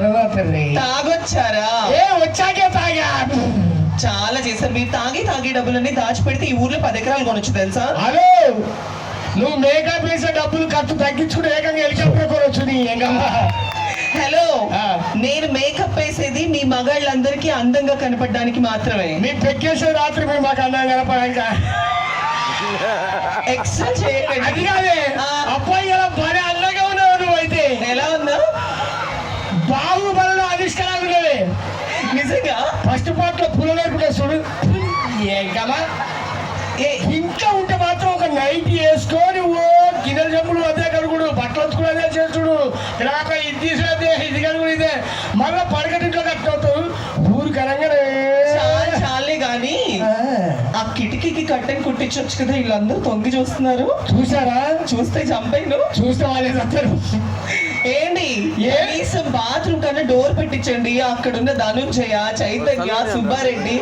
తాగరా తల్లి. తాగొచ్చారా? వచ్చాకే తాగా. చాలా చేశారు మీరు. తాగి డబ్బులన్నీ దాచిపెడితే ఈ ఊర్లో 10 ఎకరాలు కొనొచ్చు తెలుసా? హలో, నువ్వు మేకప్ వేసే డబ్బులు ఖర్చు తగ్గించుకుని ఏకంగా హెలికాప్టర్ కొనొచ్చు నీ. హలో, నేను మేకప్ వేసేది మీ మగాళ్ళందరికీ అందంగా కనపడడానికి మాత్రమే. మీ పెక్కేసే రాత్రి మేము మాకు అందంగా కనపడానికి ఎక్స్ట్రా చేయకండి. అది కాదే అబ్బాయి ఎలా భలే అందంగా ఉన్నావు నువ్వు. అయితే ఎలా ఉన్నా? బాహుబలిలో ఆవిష్కరాలు ఉన్నది నిజంగా. ఫస్ట్ పార్ట్ లో పుల్ల లేకుండా చూడు. ఇంకా ఉంటే మాత్రం ఒక నైట్ వేసుకొని ఓ గిన్నెల జమ్ములు అదే కడుగుడు, బట్టలు వచ్చుకుని అదే చేసుడు, ఇలాగ ఇది తీసుకునే ఇది కడుగుడు ఇదే, మళ్ళీ పడకటింట్లో కట్టవుతావు ఊరు కరంగానే. చాలే గాని ఆ కిటికీకి కట్టెని కుట్టించొచ్చు కదా, వీళ్ళందరూ తొంగి చూస్తున్నారు. చూసారా? చూస్తే చంపైను. చూస్తే వాళ్ళే చెప్తారు. ఏంటి కనీసం బాత్రూమ్ కన్నా డోర్ పెట్టించండి. అక్కడున్న ధనుంజయ, చైతన్య, సుబ్బారెడ్డి